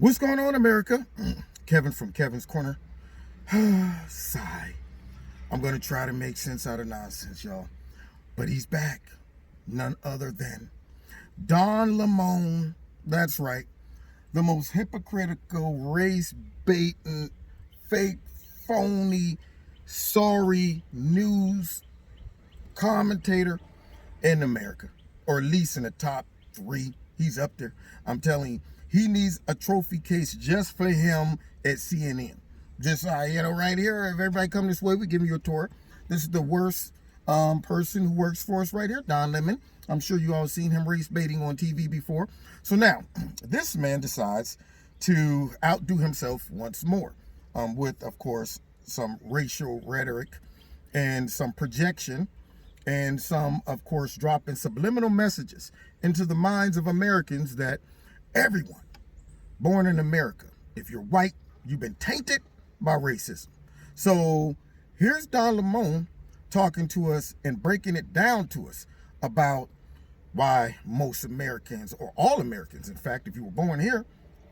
What's going on, America? Kevin from Kevin's Corner. Sigh. I'm going to try to make sense out of nonsense, y'all. But he's back. None other than Don Lemon. That's right. The most hypocritical, race-baiting, fake, phony, sorry news commentator in America. Or at least in the top 3. He's up there. I'm telling you. He needs a trophy case just for him at CNN. Just, right here, if everybody come this way, we give you a tour. This is the worst person who works for us right here, Don Lemon. I'm sure you all seen him race baiting on TV before. So now, this man decides to outdo himself once more with, of course, some racial rhetoric and some projection and some, of course, dropping subliminal messages into the minds of Americans that everyone born in America, if you're white, you've been tainted by racism. So here's Don Lemon talking to us and breaking it down to us about why most Americans, or all Americans, in fact, if you were born here,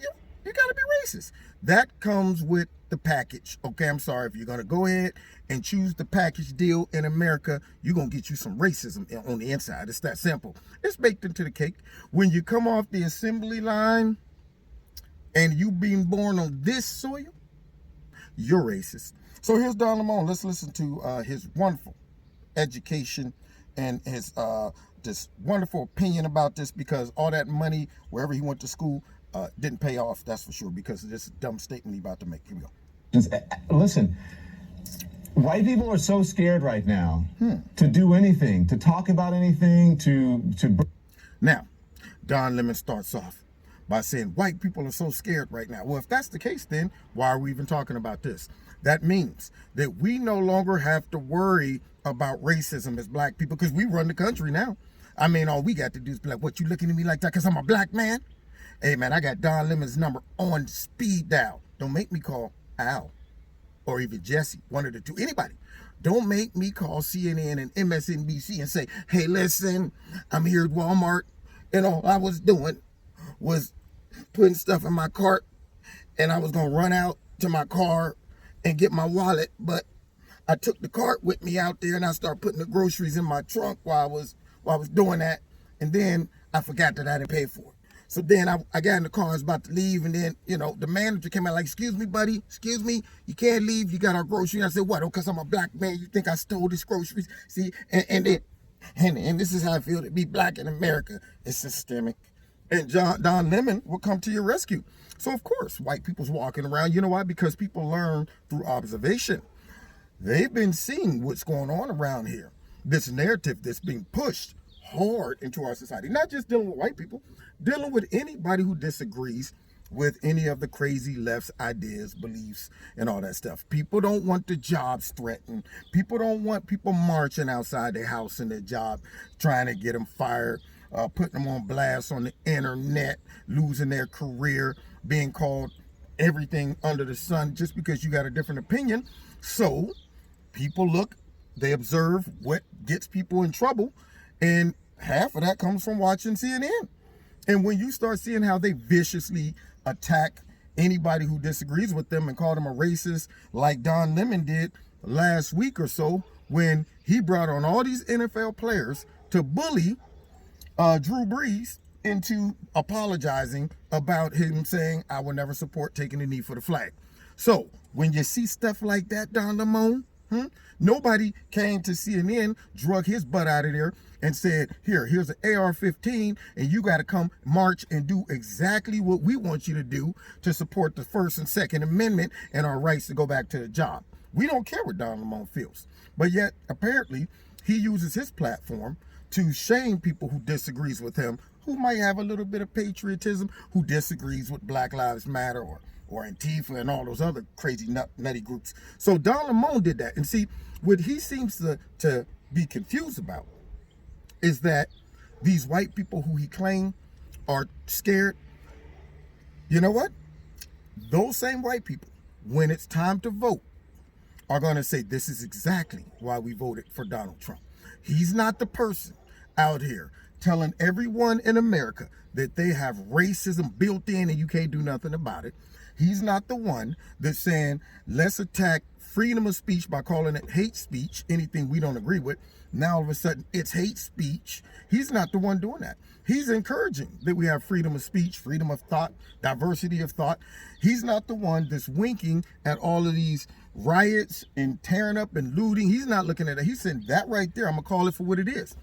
you got to be racist. That comes with the package. Okay, I'm sorry. If you're going to go ahead and choose the package deal in America, you're going to get you some racism on the inside. It's that simple. It's baked into the cake. When you come off the assembly line and you being born on this soil, you're racist. So here's Don Lemon. Let's listen to his wonderful education and his this wonderful opinion about this, because all that money, wherever he went to school, didn't pay off, that's for sure, because of this dumb statement he's about to make. Here we go. Listen, white people are so scared right now to do anything, to talk about anything, to. Now, Don Lemon starts off by saying white people are so scared right now. Well, if that's the case, then why are we even talking about this? That means that we no longer have to worry about racism as black people, because we run the country now. I mean, all we got to do is be like, what, you looking at me like that because I'm a black man? Hey, man, I got Don Lemon's number on speed dial. Don't make me call Al or even Jesse, one of the two, anybody. Don't make me call CNN and MSNBC and say, hey, listen, I'm here at Walmart, and all I was doing was putting stuff in my cart, and I was going to run out to my car and get my wallet, but I took the cart with me out there, and I started putting the groceries in my trunk while I was doing that, and then I forgot that I didn't pay for it. So then I got in the car, I was about to leave, and then, the manager came out like, excuse me, buddy, excuse me, you can't leave, you got our groceries. I said, what, because I'm a black man, you think I stole these groceries? See, and this is how I feel to be black in America. It's systemic. And Don Lemon will come to your rescue. So, of course, white people's walking around. You know why? Because people learn through observation. They've been seeing what's going on around here. This narrative that's being pushed hard into our society. Not just dealing with white people, dealing with anybody who disagrees with any of the crazy left's ideas, beliefs, and all that stuff. People don't want the jobs threatened. People don't want people marching outside their house and their job, trying to get them fired, putting them on blast on the internet, losing their career, being called everything under the sun just because you got a different opinion. So people look, they observe what gets people in trouble, and half of that comes from watching CNN. And when you start seeing how they viciously attack anybody who disagrees with them and call them a racist, like Don Lemon did last week or so, when he brought on all these NFL players to bully Drew Brees into apologizing about him saying, I will never support taking the knee for the flag. So when you see stuff like that, Don Lemon, nobody came to CNN, drug his butt out of there, and said, here's an AR-15, and you got to come march and do exactly what we want you to do to support the First and Second Amendment and our rights to go back to the job. We don't care what Don Lemon feels. But yet, apparently, he uses his platform to shame people who disagrees with him, who might have a little bit of patriotism, who disagrees with Black Lives Matter or Antifa and all those other crazy nutty groups. So Don Lemon did that. And see, what he seems to be confused about is that these white people who he claimed are scared, you know what? Those same white people, when it's time to vote, are going to say, this is exactly why we voted for Donald Trump. He's not the person out here telling everyone in America that they have racism built in and you can't do nothing about it. He's not the one that's saying, let's attack freedom of speech by calling it hate speech, anything we don't agree with. Now all of a sudden it's hate speech. He's not the one doing that. He's encouraging that we have freedom of speech, freedom of thought, diversity of thought. He's not the one that's winking at all of these riots and tearing up and looting. He's not looking at it. He's saying that right there, I'm going to call it for what it is.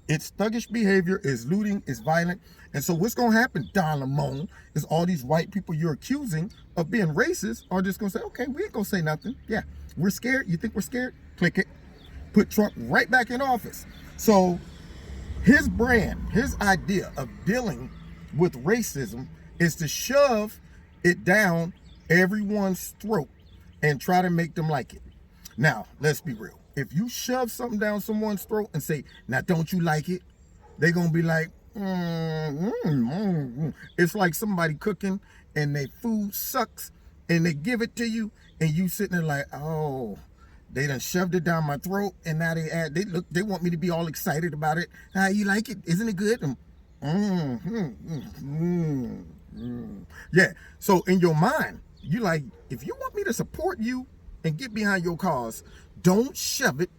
It's thuggish behavior, it's looting, it's violent. And so what's going to happen, Don Lemon, is all these white people you're accusing of being racist are just going to say, okay, we ain't going to say nothing. Yeah, we're scared. You think we're scared? Click it. Put Trump right back in office. So his brand, his idea of dealing with racism is to shove it down everyone's throat and try to make them like it. Now, let's be real. If you shove something down someone's throat and say, now don't you like it? They're going to be like, It's like somebody cooking and their food sucks and they give it to you and you sitting there like, oh, they done shoved it down my throat and now they want me to be all excited about it. You like it? Isn't it good? Yeah. So in your mind, you like, if you want me to support you and get behind your cause, don't shove it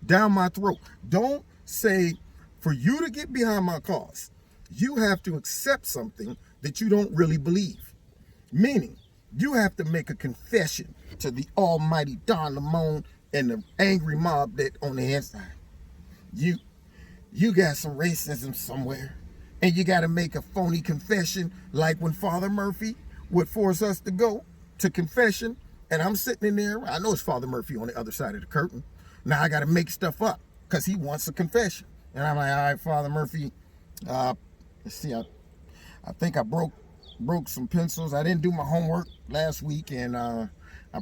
down my throat. Don't say, for you to get behind my cause, you have to accept something that you don't really believe. Meaning, you have to make a confession to the almighty Don Lemon and the angry mob that on the inside. You got some racism somewhere, and you got to make a phony confession like when Father Murphy would force us to go to confession. And I'm sitting in there. I know it's Father Murphy on the other side of the curtain. Now I got to make stuff up because he wants a confession. And I'm like, all right, Father Murphy, let's see. I think I broke some pencils. I didn't do my homework last week, and I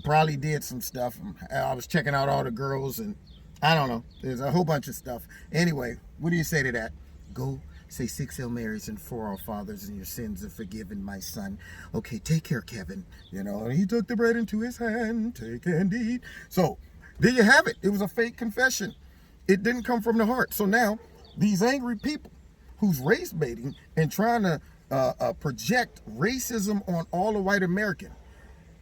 probably did some stuff. I was checking out all the girls, and I don't know. There's a whole bunch of stuff. Anyway, what do you say to that? Go say 6 Hail Marys and 4 Our Fathers, and your sins are forgiven, my son. Okay, take care, Kevin. And he took the bread into his hand. Take and eat. So there you have it. It was a fake confession. It didn't come from the heart. So now these angry people who's race baiting and trying to project racism on all the white American.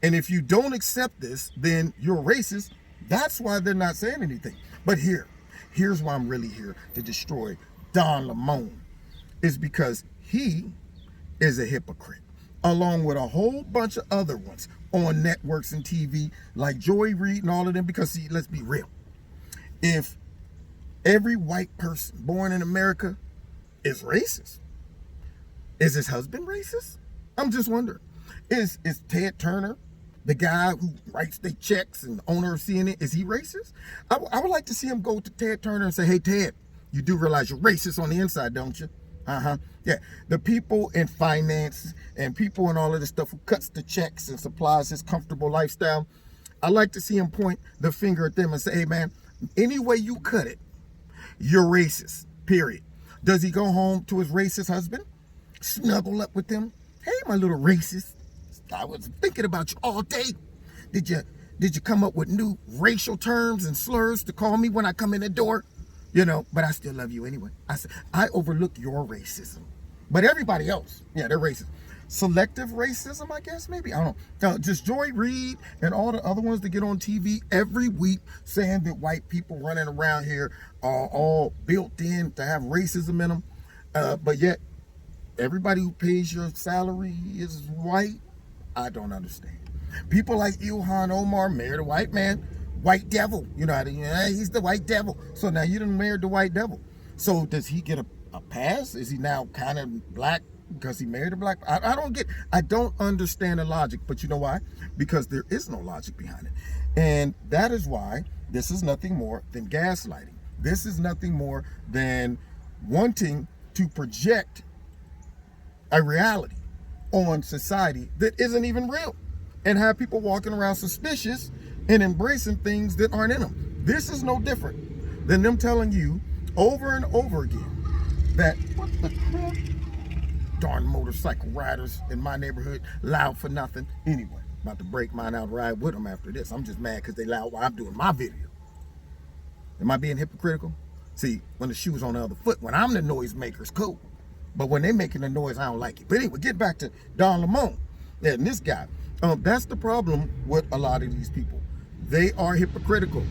And if you don't accept this, then you're racist. That's why they're not saying anything. But here's why I'm really here to destroy Don Lemon. Is because he is a hypocrite, along with a whole bunch of other ones on networks and TV, like Joy Reid and all of them. Because see, let's be real. If every white person born in America is racist, is his husband racist? I'm just wondering. Is Ted Turner, the guy who writes the checks and the owner of CNN, is he racist? I would like to see him go to Ted Turner and say, hey, Ted, you do realize you're racist on the inside, don't you? Yeah. The people in finance and people in all of this stuff who cuts the checks and supplies his comfortable lifestyle, I like to see him point the finger at them and say, hey, man, any way you cut it, you're racist, period. Does he go home to his racist husband, snuggle up with them? Hey, my little racist, I was thinking about you all day. Did you come up with new racial terms and slurs to call me when I come in the door? But I still love you anyway. I overlook your racism. But everybody else, yeah, they're racist. Selective racism, I guess, maybe. I don't know. Just Joy Reid and all the other ones that get on TV every week saying that white people running around here are all built in to have racism in them. But yet, everybody who pays your salary is white. I don't understand. People like Ilhan Omar, married a white man. White devil, he's the white devil. So now you done married the white devil. So does he get a pass? Is he now kind of black because he married a black? I don't understand the logic, but you know why? Because there is no logic behind it. And that is why this is nothing more than gaslighting. This is nothing more than wanting to project a reality on society that isn't even real and have people walking around suspicious and embracing things that aren't in them. This is no different than them telling you over and over again that, what the crap? Darn motorcycle riders in my neighborhood loud for nothing. Anyway, about to break mine out and ride with them after this. I'm just mad because they loud while I'm doing my video. Am I being hypocritical? See, when the shoe's on the other foot, when I'm the noise maker, it's cool. But when they're making the noise, I don't like it. But anyway, get back to Don Lemon. Yeah, and this guy. That's the problem with a lot of these people. They are hypocritical.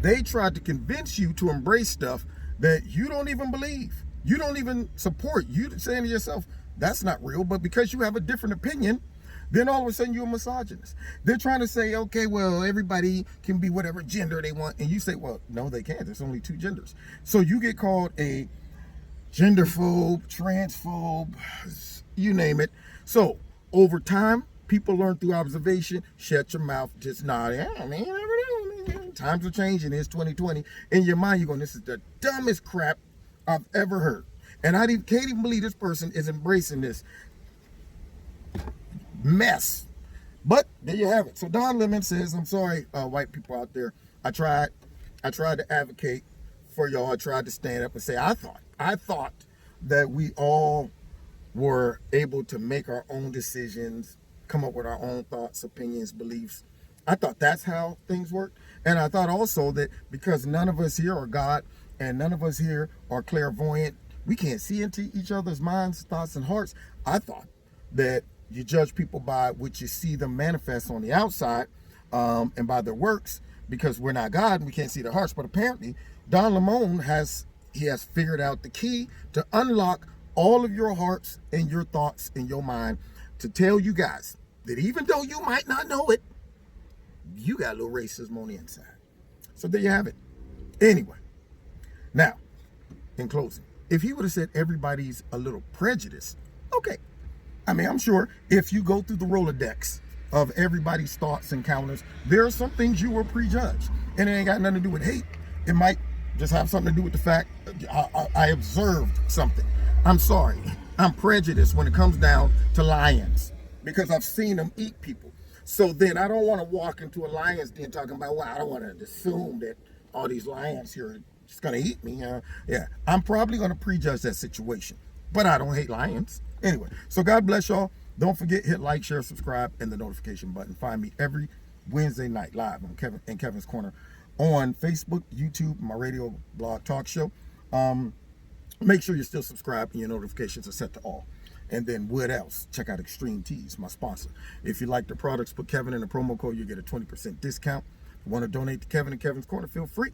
They try to convince you to embrace stuff that you don't even believe. You don't even support. You saying to yourself, that's not real. But because you have a different opinion, then all of a sudden you're a misogynist. They're trying to say, okay, well, everybody can be whatever gender they want. And you say, well, no, they can't. There's only 2 genders. So you get called a genderphobe, transphobe, you name it. So over time, people learn through observation. Shut your mouth, just nod. Yeah, I mean, times are changing. It's 2020. In your mind, you're going, this is the dumbest crap I've ever heard. And I can't even believe this person is embracing this mess. But there you have it. So Don Lemon says, I'm sorry, white people out there. I tried to advocate for y'all. I tried to stand up and say, I thought that we all were able to make our own decisions, come up with our own thoughts, opinions, beliefs. I thought that's how things worked. And I thought also that because none of us here are God and none of us here are clairvoyant, we can't see into each other's minds, thoughts, and hearts. I thought that you judge people by what you see them manifest on the outside, and by their works, because we're not God and we can't see their hearts. But apparently, Don Lemon has figured out the key to unlock all of your hearts and your thoughts in your mind, to tell you guys that even though you might not know it, you got a little racism on the inside. So there you have it. Anyway, now, in closing, if he would have said everybody's a little prejudiced, okay. I mean, I'm sure if you go through the Rolodex of everybody's thoughts and counters, there are some things you were prejudged. And it ain't got nothing to do with hate. It might just have something to do with the fact I observed something. I'm sorry. I'm prejudiced when it comes down to lions because I've seen them eat people. So then I don't want to walk into a lion's den talking about, well, I don't want to assume that all these lions here are just going to eat me. Yeah, I'm probably going to prejudge that situation. But I don't hate lions. Anyway, so God bless y'all. Don't forget, hit like, share, subscribe, and the notification button. Find me every Wednesday night live on Kevin's Corner on Facebook, YouTube, my radio blog talk show. Make sure you're still subscribed and your notifications are set to all. And then what else? Check out Extreme Teas, my sponsor. If you like the products, put Kevin in the promo code. You get a 20% discount. If you want to donate to Kevin and Kevin's Corner, feel free.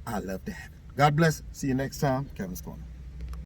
I love to have it. God bless. See you next time. Kevin's Corner.